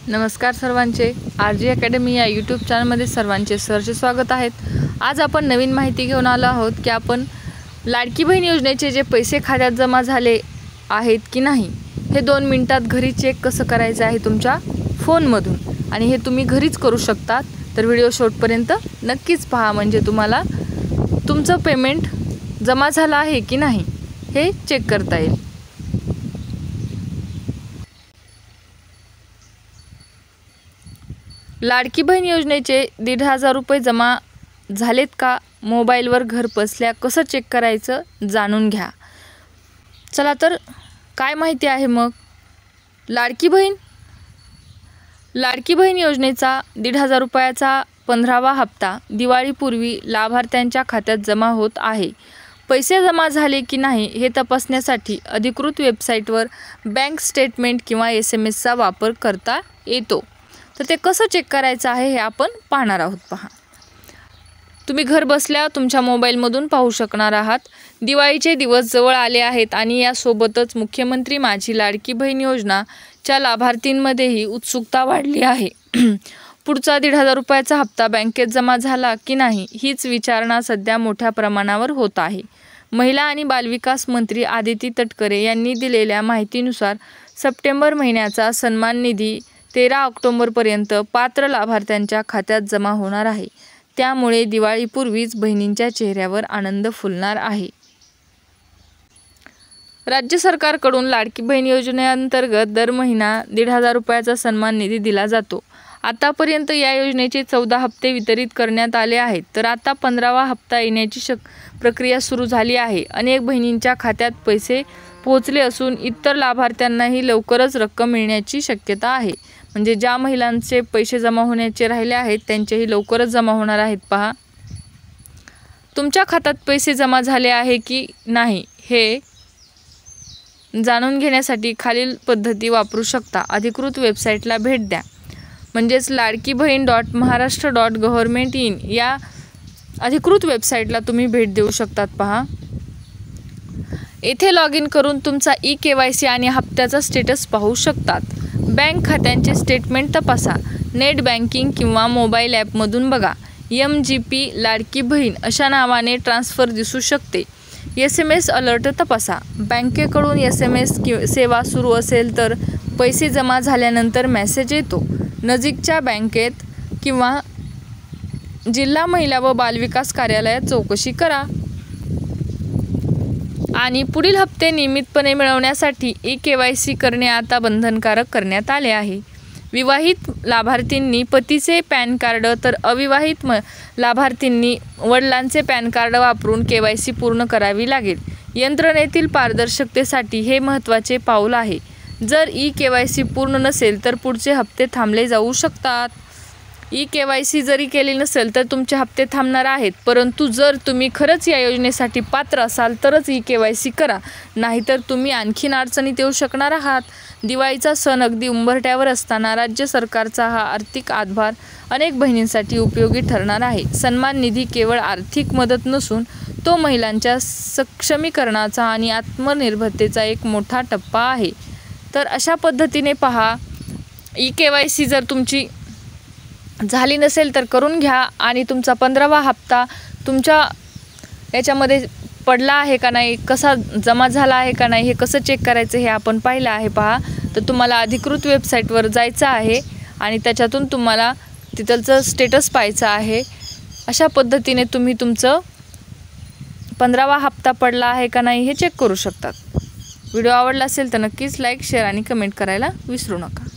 नमस्कार सर्वांचे, RG academy या यूट्यूब चॅनलमध्ये सर्वांचे सहर्ष स्वागत आहेत। आज आपण नवीन माहिती घेऊन आलो आहोत की आपण लाडकी बहीण योजनेचे जे पैसे खात्यात जमा झाले आहेत की नाही हे 2 मिनिटात घरी चेक कसं करायचं आहे तुमच्या फोनमधून, आणि हे तुम्ही घरीच करू शकतात। तर व्हिडिओ शेवटपर्यंत नक्कीच पहा, म्हणजे तुम्हाला तुमचं पेमेंट जमा झालं आहे की नाही हे चेक करता येईल। लाडकी बहीण योजनेचे 1,500 रुपये जमा झालेत का, मोबाईलवर घर बसल्या कसं चेक करायचं जाणून घ्या। चला तर काय माहिती आहे मग। लाडकी बहीण योजनेचा 1,500 रुपयाचा 15वा हप्ता दिवाळीपूर्वी लाभार्थ्यांच्या खात्यात जमा होत आहे। पैसे जमा झाले की नाही हे तपासण्यासाठी अधिकृत वेबसाईटवर बँक स्टेटमेंट किंवा SMS चा वापर करता येतो। तर ते कसं चेक करायचं आहे हे आपण पाहणार आहोत। पहा, तुम्ही घर बसल्या तुमच्या मोबाईलमधून पाहू शकणार आहात। दिवाळीचे दिवस जवळ आले आहेत आणि यासोबतच मुख्यमंत्री माझी लाडकी बहीण योजनाच्या लाभार्थींमध्येही उत्सुकता वाढली आहे। पुढचा 1,500 रुपयाचा हप्ता बँकेत जमा झाला की नाही हीच विचारणा सध्या मोठ्या प्रमाणावर होत आहे। महिला आणि बालविकास मंत्री आदिती तटकरे यांनी दिलेल्या माहितीनुसार सप्टेंबर महिन्याचा सन्मान निधी 13 ऑक्टोबरपर्यंत पात्र लाभार्थ्यांच्या खात्यात जमा होणार आहे। त्यामुळे दिवाळीपूर्वीच बहिणींच्या चेहऱ्यावर आनंद फुलणार आहे। राज्य सरकारकडून लाडकी बहीण योजनेअंतर्गत दर महिना 1,500 रुपयाचा सन्मान निधी दिला जातो। आतापर्यंत या योजनेचे 14 हप्ते वितरित करण्यात आले आहेत, तर आता 15वा हप्ता येण्याची प्रक्रिया सुरू झाली आहे। अनेक बहिणींच्या खात्यात पैसे पोहोचले असून इतर लाभार्थ्यांनाही लवकरच रक्कम मिळण्याची शक्यता आहे। म्हणजे ज्या महिलांचे पैसे जमा होण्याचे राहिले आहेत त्यांचेही लवकरच जमा होणार आहेत। पहा, तुमच्या खात्यात पैसे जमा झाले आहे की नाही हे जाणून घेण्यासाठी खालील पद्धती वापरू शकता। अधिकृत वेबसाईटला भेट द्या, म्हणजेच ladkibaheen.maharashtra.government.in या अधिकृत वेबसाईटला तुम्ही भेट देऊ शकतात। पहा, येथे लॉग इन करून तुमचा KYC आणि हप्त्याचा स्टेटस पाहू शकतात। बँक खात्यांचे स्टेटमेंट तपासा। नेट बँकिंग किंवा मोबाईल ॲपमधून बघा। MGP लाडकी बहीण अशा नावाने ट्रान्सफर दिसू शकते। SMS अलर्ट तपासा। बँकेकडून SMS सेवा सुरू असेल तर पैसे जमा झाल्यानंतर मेसेज येतो। नजीकच्या बँकेत किंवा जिल्हा महिला व बालविकास कार्यालयात चौकशी करा। आणि पुढील हप्ते नियमितपणे मिळवण्यासाठी KYC करणे आता बंधनकारक करण्यात आले आहे। विवाहित लाभार्थींनी पतीचे पॅन कार्ड तर अविवाहित लाभार्थींनी वडिलांचे पॅन कार्ड वापरून KYC पूर्ण करावी लागेल। यंत्रणेतील पारदर्शकतेसाठी हे महत्त्वाचे पाऊल आहे। जर KYC पूर्ण नसेल तर पुढचे हप्ते थांबले जाऊ शकतात। KYC जरी केले नसेल तर तुमचे हप्ते थांबणार आहेत, परंतु जर तुम्ही खरंच या योजनेसाठी पात्र असाल तरच KYC करा, नाहीतर तुम्ही आणखीन अडचणीत येऊ शकणार आहात। दिवाळीचा सण अगदी उंबरठ्यावर असताना राज्य सरकारचा हा आर्थिक हातभार अनेक बहिणींसाठी उपयोगी ठरणार आहे। सन्मान निधी केवळ आर्थिक मदत नसून तो महिलांच्या सक्षमीकरणाचा आणि आत्मनिर्भरतेचा एक मोठा टप्पा आहे। तर अशा पद्धतीने पहा, KYC जर तुमची झाली नसेल तर करून घ्या, आणि तुमचा 15वा हप्ता तुमच्या याच्यामध्ये पडला आहे का नाही, कसा जमा झाला आहे का नाही हे कसं चेक करायचं हे आपण पाहिलं आहे। पहा, तर तुम्हाला अधिकृत वेबसाईटवर जायचं आहे आणि त्याच्यातून तुम्हाला तिथलचं स्टेटस पाहायचं आहे। अशा पद्धतीने तुम्ही तुमचं 15वा हप्ता पडला आहे का नाही हे चेक करू शकतात। व्हिडिओ आवडला असेल तर नक्कीच लाईक, शेअर आणि कमेंट करायला विसरू नका।